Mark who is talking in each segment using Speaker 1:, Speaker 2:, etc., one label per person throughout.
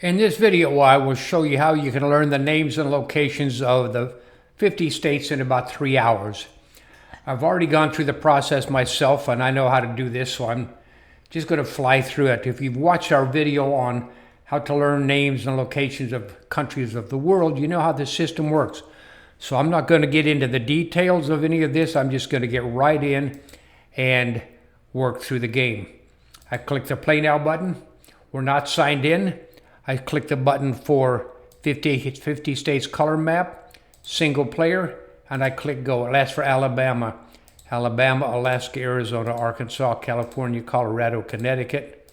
Speaker 1: In this video, I will show you how you can learn the names and locations of the 50 states in about 3 hours. I've already gone through the process myself and I know how to do this, so I'm just going to fly through it. If you've watched our video on how to learn names and locations of countries of the world, you know how the system works. So I'm not going to get into the details of any of this. I'm just going to get right in and work through the game. I click the Play Now button. We're not signed in. I click the button for 50 states color map, single player, and I click go. It asks for Alabama, Alaska, Arizona, Arkansas, California, Colorado, Connecticut.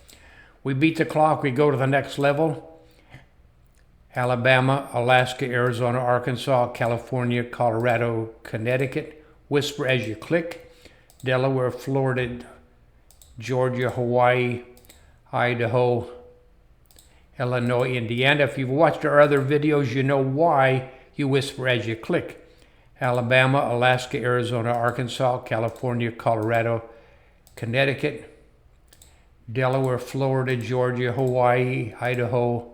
Speaker 1: We beat the clock, we go to the next level. Alabama, Alaska, Arizona, Arkansas, California, Colorado, Connecticut. Whisper as you click. Delaware, Florida, Georgia, Hawaii, Idaho, Illinois, Indiana. If you've watched our other videos, you know why you whisper as you click. Alabama, Alaska, Arizona, Arkansas, California, Colorado, Connecticut, Delaware, Florida, Georgia, Hawaii, Idaho,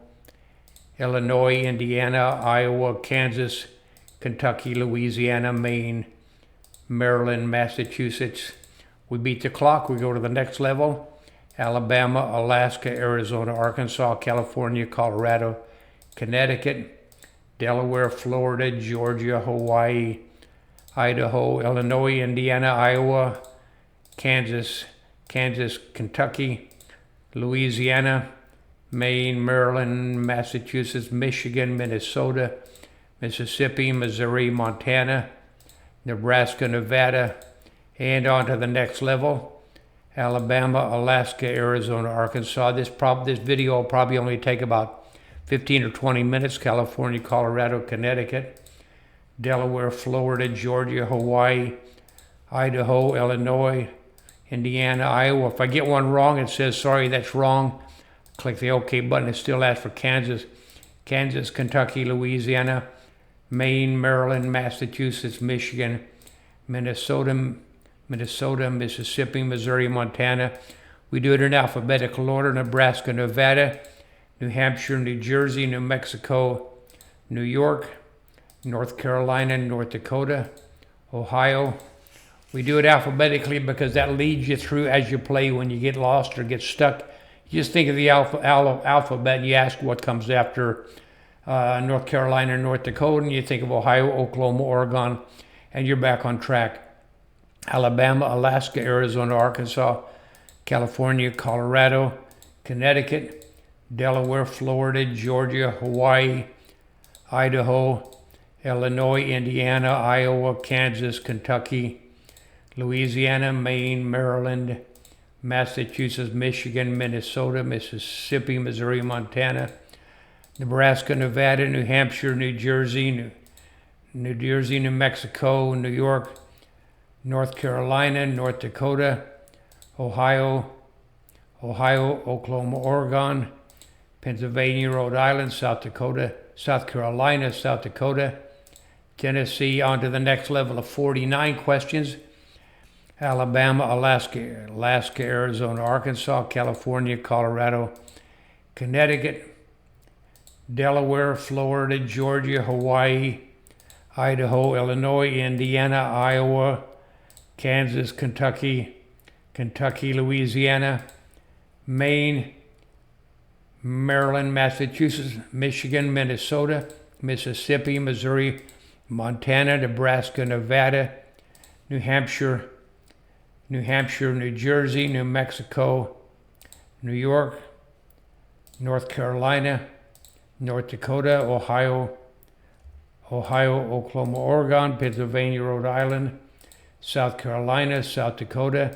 Speaker 1: Illinois, Indiana, Iowa, Kansas, Kentucky, Louisiana, Maine, Maryland, Massachusetts. We beat the clock, we go to the next level. Alabama, Alaska, Arizona, Arkansas, California, Colorado, Connecticut, Delaware, Florida, Georgia, Hawaii, Idaho, Illinois, Indiana, Iowa, Kansas, Kentucky, Louisiana, Maine, Maryland, Massachusetts, Michigan, Minnesota, Mississippi, Missouri, Montana, Nebraska, Nevada, and on to the next level. Alabama, Alaska, Arizona, Arkansas. This video will probably only take about 15 or 20 minutes. California, Colorado, Connecticut, Delaware, Florida, Georgia, Hawaii, Idaho, Illinois, Indiana, Iowa. If I get one wrong, it says, sorry, that's wrong. Click the OK button. It still asks for Kansas, Kentucky, Louisiana, Maine, Maryland, Massachusetts, Michigan, Minnesota, Mississippi, Missouri, Montana. We do it in alphabetical order. Nebraska, Nevada, New Hampshire, New Jersey, New Mexico, New York, North Carolina, North Dakota, Ohio. We do it alphabetically because that leads you through as you play. When you get lost or get stuck, you just think of the alphabet and you ask what comes after North Carolina, North Dakota, and you think of Ohio, Oklahoma, Oregon, and you're back on track. Alabama, Alaska, Arizona, Arkansas, California, Colorado, Connecticut, Delaware, Florida, Georgia, Hawaii, Idaho, Illinois, Indiana, Iowa, Kansas, Kentucky, Louisiana, Maine, Maryland, Massachusetts, Michigan, Minnesota, Mississippi, Missouri, Montana, Nebraska, Nevada, New Hampshire, New Jersey, New Mexico, New York, North Carolina, North Dakota, Ohio, Oklahoma, Oregon, Pennsylvania, Rhode Island, South Carolina, South Dakota, Tennessee. On to the next level of 49 questions. Alabama, Alaska, Arizona, Arkansas, California, Colorado, Connecticut, Delaware, Florida, Georgia, Hawaii, Idaho, Illinois, Indiana, Iowa, Kansas, Kentucky, Louisiana, Maine, Maryland, Massachusetts, Michigan, Minnesota, Mississippi, Missouri, Montana, Nebraska, Nevada, New Hampshire, New Jersey, New Mexico, New York, North Carolina, North Dakota, Ohio, Oklahoma, Oregon, Pennsylvania, Rhode Island, South Carolina, South Dakota,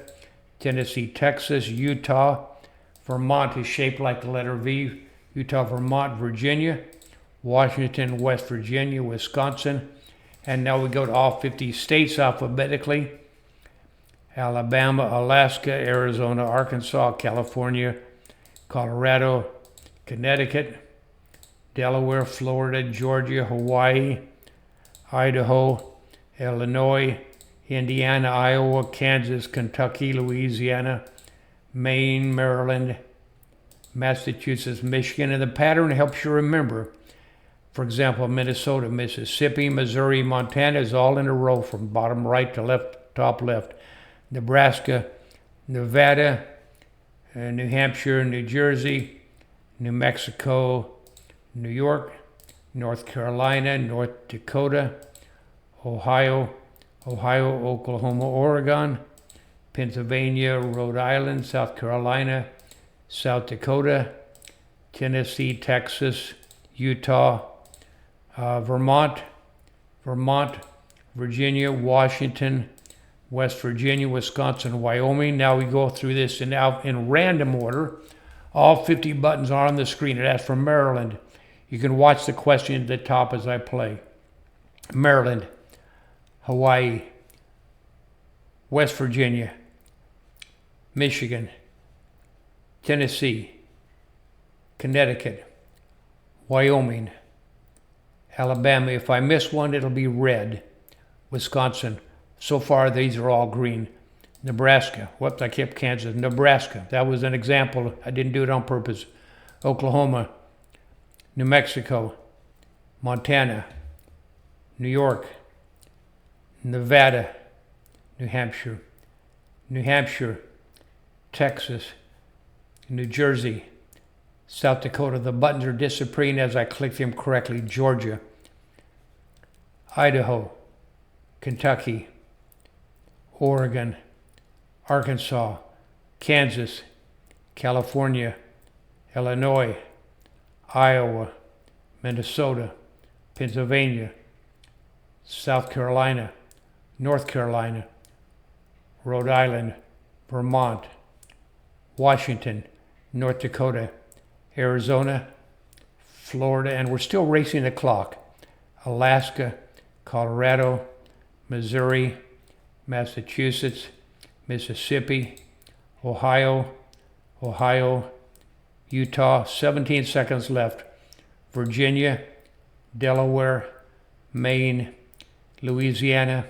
Speaker 1: Tennessee, Texas, Utah. Vermont is shaped like the letter V. Utah, Vermont, Virginia, Washington, West Virginia, Wisconsin. And now we go to all 50 states alphabetically. Alabama, Alaska, Arizona, Arkansas, California, Colorado, Connecticut, Delaware, Florida, Georgia, Hawaii, Idaho, Illinois, Indiana, Iowa, Kansas, Kentucky, Louisiana, Maine, Maryland, Massachusetts, Michigan, and the pattern helps you remember. For example, Minnesota, Mississippi, Missouri, Montana is all in a row from bottom right to left, top left. Nebraska, Nevada, New Hampshire, New Jersey, New Mexico, New York, North Carolina, North Dakota, Ohio, Oklahoma, Oregon, Pennsylvania, Rhode Island, South Carolina, South Dakota, Tennessee, Texas, Utah, Vermont, Virginia, Washington, West Virginia, Wisconsin, Wyoming. Now we go through this in random order. All 50 buttons are on the screen. It asks for Maryland. You can watch the question at the top as I play. Maryland, Hawaii, West Virginia, Michigan, Tennessee, Connecticut, Wyoming, Alabama. If I miss one, it'll be red. Wisconsin. So far, these are all green. Nebraska. Whoops, I kept Kansas. Nebraska. That was an example. I didn't do it on purpose. Oklahoma, New Mexico, Montana, New York, Nevada, New Hampshire, Texas, New Jersey, South Dakota. The buttons are disappearing as I click them correctly. Georgia, Idaho, Kentucky, Oregon, Arkansas, Kansas, California, Illinois, Iowa, Minnesota, Pennsylvania, South Carolina, North Carolina, Rhode Island, Vermont, Washington, North Dakota, Arizona, Florida, and we're still racing the clock. Alaska, Colorado, Missouri, Massachusetts, Mississippi, Ohio, Utah, 17 seconds left. Virginia, Delaware, Maine, Louisiana,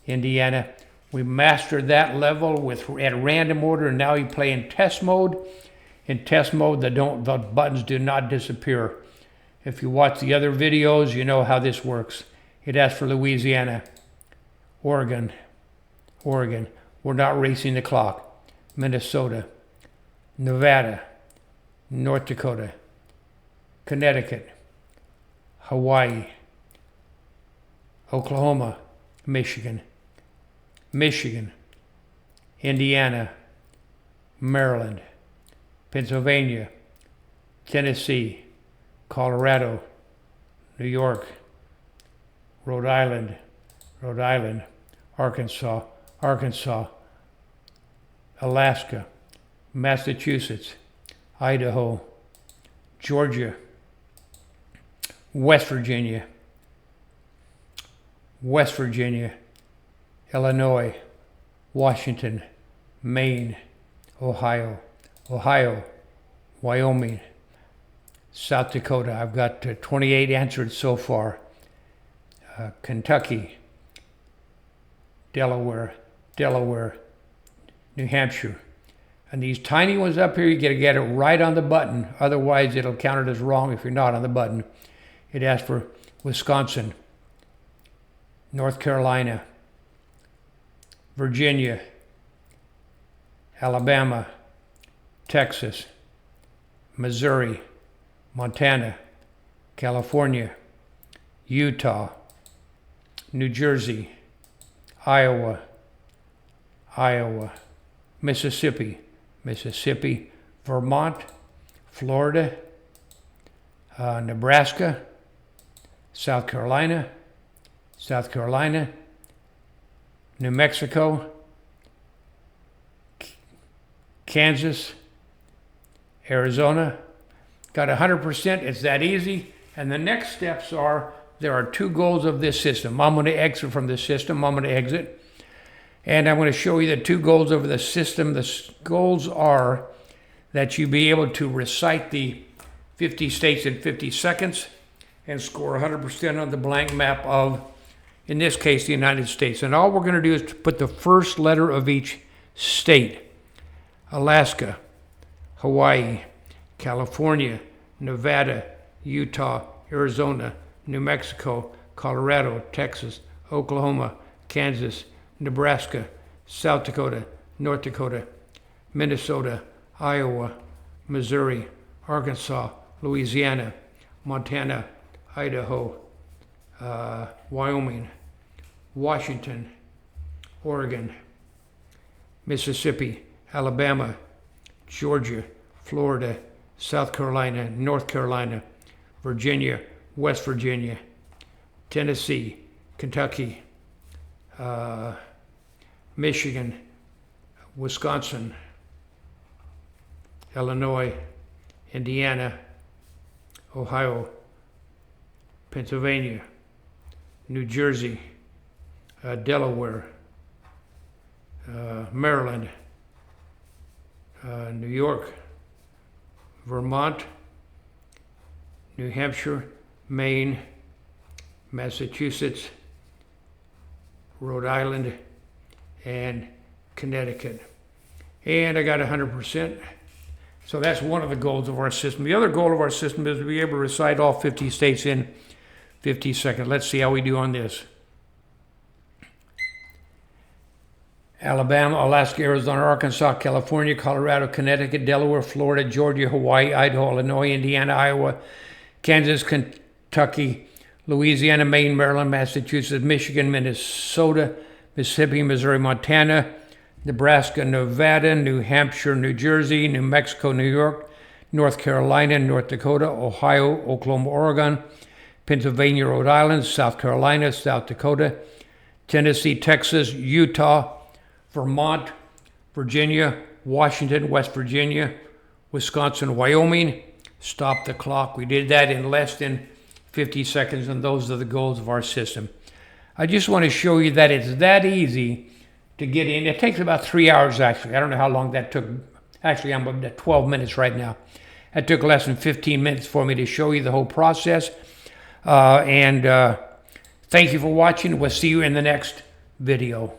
Speaker 1: Indiana. We mastered that level at random order, and now you play in test mode. In test mode, the buttons do not disappear. If you watch the other videos, you know how this works. It asks for Louisiana, Oregon. We're not racing the clock. Minnesota, Nevada, North Dakota, Connecticut, Hawaii, Oklahoma, Michigan, Indiana, Maryland, Pennsylvania, Tennessee, Colorado, New York, Rhode Island, Arkansas, Alaska, Massachusetts, Idaho, Georgia, West Virginia, Illinois, Washington, Maine, Ohio, Wyoming, South Dakota. I've got 28 answered so far. Kentucky, Delaware, New Hampshire. And these tiny ones up here, you got to get it right on the button. Otherwise, it'll count it as wrong if you're not on the button. It asks for Wisconsin, North Carolina, Virginia, Alabama, Texas, Missouri, Montana, California, Utah, New Jersey, Iowa, Mississippi, Vermont, Florida, Nebraska, South Carolina, New Mexico, Kansas, Arizona. Got 100%. It's that easy. And the next steps are, there are two goals of this system. I'm going to exit from this system. I'm going to exit. And I'm going to show you the two goals of the system. The goals are that you be able to recite the 50 states in 50 seconds and score 100% on the blank map of, in this case, the United States. And all we're going to do is to put the first letter of each state. Alaska, Hawaii, California, Nevada, Utah, Arizona, New Mexico, Colorado, Texas, Oklahoma, Kansas, Nebraska, South Dakota, North Dakota, Minnesota, Iowa, Missouri, Arkansas, Louisiana, Montana, Idaho, Wyoming, Washington, Oregon, Mississippi, Alabama, Georgia, Florida, South Carolina, North Carolina, Virginia, West Virginia, Tennessee, Kentucky, Michigan, Wisconsin, Illinois, Indiana, Ohio, Pennsylvania, New Jersey, Delaware, Maryland, New York, Vermont, New Hampshire, Maine, Massachusetts, Rhode Island, and Connecticut. And I got 100%. So that's one of the goals of our system. The other goal of our system is to be able to recite all 50 states in 50 seconds. Let's see how we do on this. Alabama, Alaska, Arizona, Arkansas, California, Colorado, Connecticut, Delaware, Florida, Georgia, Hawaii, Idaho, Illinois, Indiana, Iowa, Kansas, Kentucky, Louisiana, Maine, Maryland, Massachusetts, Michigan, Minnesota, Mississippi, Missouri, Montana, Nebraska, Nevada, New Hampshire, New Jersey, New Mexico, New York, North Carolina, North Dakota, Ohio, Oklahoma, Oregon, Pennsylvania, Rhode Island, South Carolina, South Dakota, Tennessee, Texas, Utah, Vermont, Virginia, Washington, West Virginia, Wisconsin, Wyoming. Stop the clock. We did that in less than 50 seconds, and those are the goals of our system. I just want to show you that it's that easy to get in. It takes about 3 hours, actually. I don't know how long that took. Actually, I'm at 12 minutes right now. It took less than 15 minutes for me to show you the whole process. Thank you for watching. We'll see you in the next video.